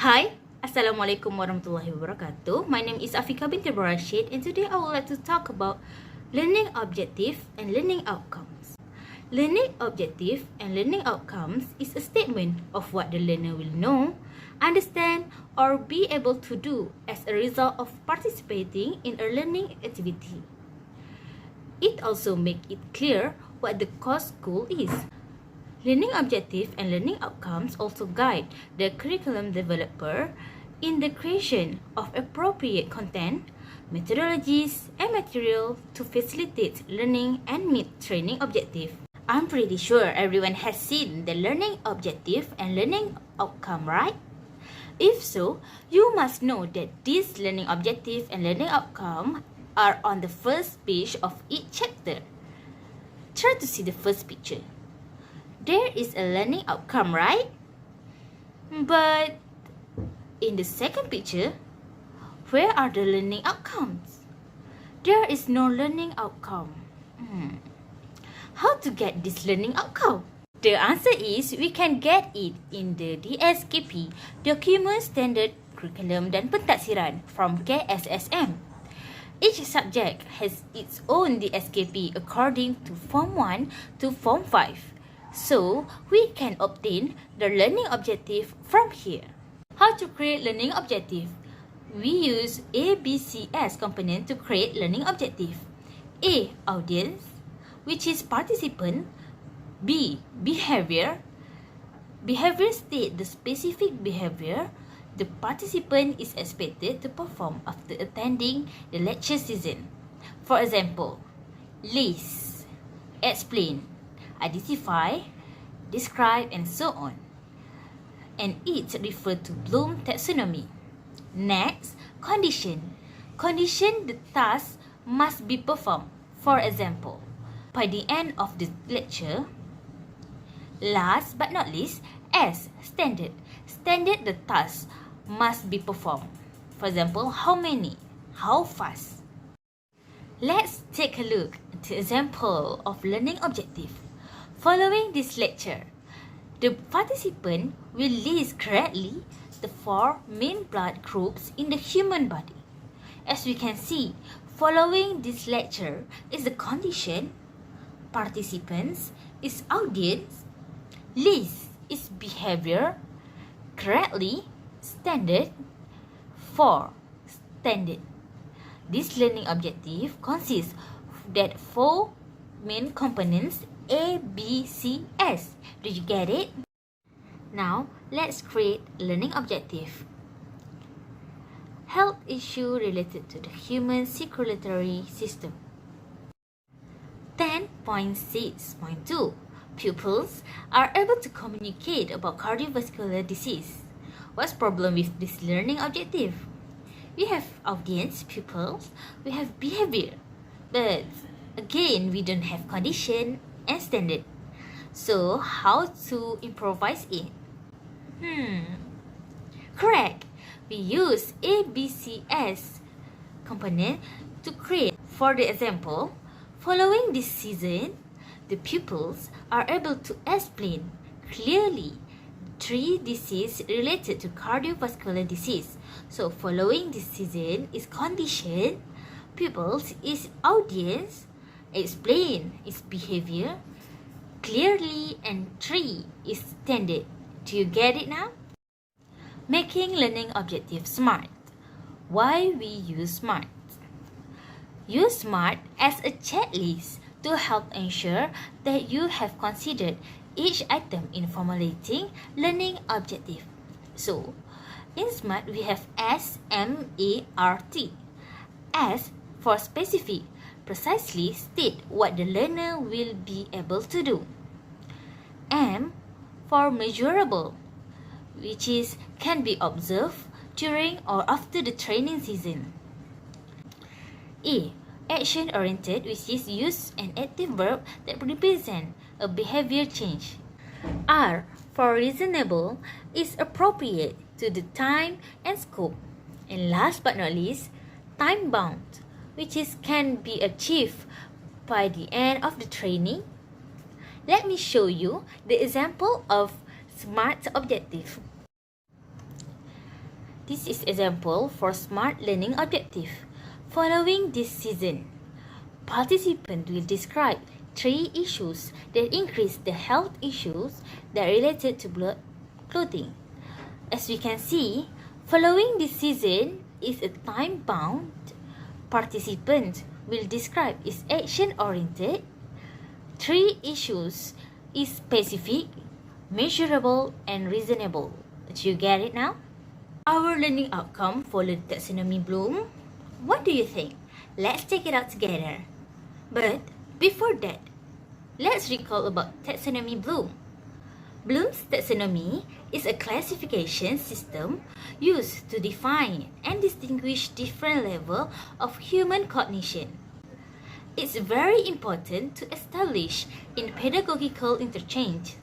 Hi, Assalamualaikum warahmatullahi wabarakatuh. My name is Afika binti Rashid, and today I would like to talk about learning objective and learning outcomes. Learning objective and learning outcomes is a statement of what the learner will know, understand, or be able to do as a result of participating in a learning activity. It also makes it clear what the course goal is. Learning objective and learning outcomes also guide the curriculum developer in the creation of appropriate content, methodologies, and material to facilitate learning and meet training objective. I'm pretty sure everyone has seen the learning objective and learning outcome, right? If so, you must know that these learning objective and learning outcome are on the first page of each chapter. Try to see the first picture. There is a learning outcome, right? But in the second picture, where are the learning outcomes? There is no learning outcome. How to get this learning outcome? The answer is we can get it in the DSKP, Document Standard Curriculum dan Pentaksiran from KSSM. Each subject has its own DSKP according to Form 1 to Form 5. So, we can obtain the learning objective from here. How to create learning objective? We use ABCS component to create learning objective. A. Audience, which is participant. B. Behavior. Behavior states the specific behavior the participant is expected to perform after attending the lecture season. For example, list, explain, identify, describe, and so on. And it refers to Bloom taxonomy. Next, condition. Condition the task must be performed. For example, by the end of the lecture. Last but not least, S. Standard. Standard the task must be performed. For example, how many? How fast? Let's take a look at the example of learning objective. Following this lecture, the participant will list correctly the 4 main blood groups in the human body. As we can see, following this lecture is the condition, participants is audience, list is behavior, correctly, standard, 4 standard. This learning objective consists of that 4 main components A, B, C, S. Did you get it? Now, let's create learning objective. Health issue related to the human circulatory system. 10.6.2 Pupils are able to communicate about cardiovascular disease. What's problem with this learning objective? We have audience, pupils, we have behavior. But again, we don't have condition and standard. So, how to improvise it? Correct. We use ABCS component to create. For the example, following this season, the pupils are able to explain clearly 3 diseases related to cardiovascular disease. So, following this season is condition, pupils is audience, explain is behavior, clearly, and 3 is standard. Do you get it now? Making learning objective SMART. Why we use SMART? Use SMART as a checklist to help ensure that you have considered each item in formulating learning objective. So, in SMART we have SMART. S for specific, precisely state what the learner will be able to do. M for measurable, which is can be observed during or after the training season. A. Action-oriented, which is use an active verb that represent a behavior change. R. For reasonable, is appropriate to the time and scope. And last but not least, time-bound, which is can be achieved by the end of the training. Let me show you the example of SMART objective. This is example for smart learning objective. Following this season, participants will describe 3 issues that increase the health issues that are related to blood clothing. As we can see, following this season is a time-bound. Participants will describe its action-oriented. 3 issues is specific, measurable, and reasonable. Do you get it now? Our learning outcome followed taxonomy Bloom. What do you think? Let's check it out together. But before that, let's recall about taxonomy Bloom. Bloom's taxonomy is a classification system used to define and distinguish different levels of human cognition. It's very important to establish in pedagogical interchange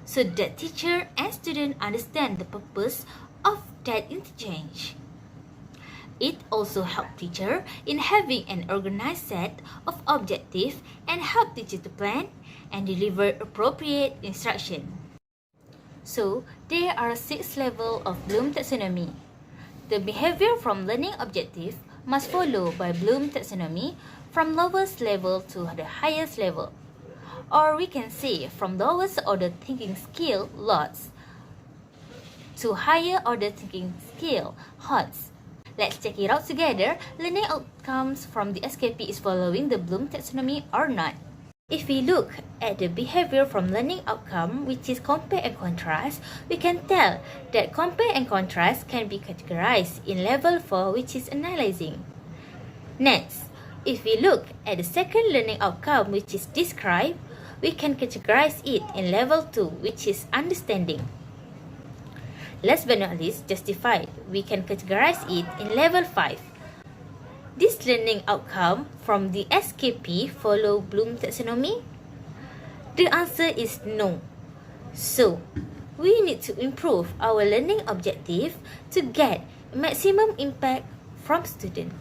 so that teacher and student understand the purpose of that interchange. It also helps teacher in having an organized set of objectives and help teacher to plan and deliver appropriate instruction. So, there are 6 levels of Bloom taxonomy. The behavior from learning objective must follow by Bloom taxonomy from lowest level to the highest level. Or we can say from lowest order thinking skill lots to higher order thinking skill HOTS. Let's check it out together. Learning outcomes from the SKP is following the Bloom taxonomy or not. If we look at the behavior from learning outcome, which is compare and contrast, we can tell that compare and contrast can be categorized in level 4, which is analyzing. Next, if we look at the second learning outcome, which is describe, we can categorize it in level 2, which is understanding. Last but not least, justified, we can categorize it in level 5. This learning outcome from the SKP follow Bloom taxonomy? The answer is no. So, we need to improve our learning objective to get maximum impact from students.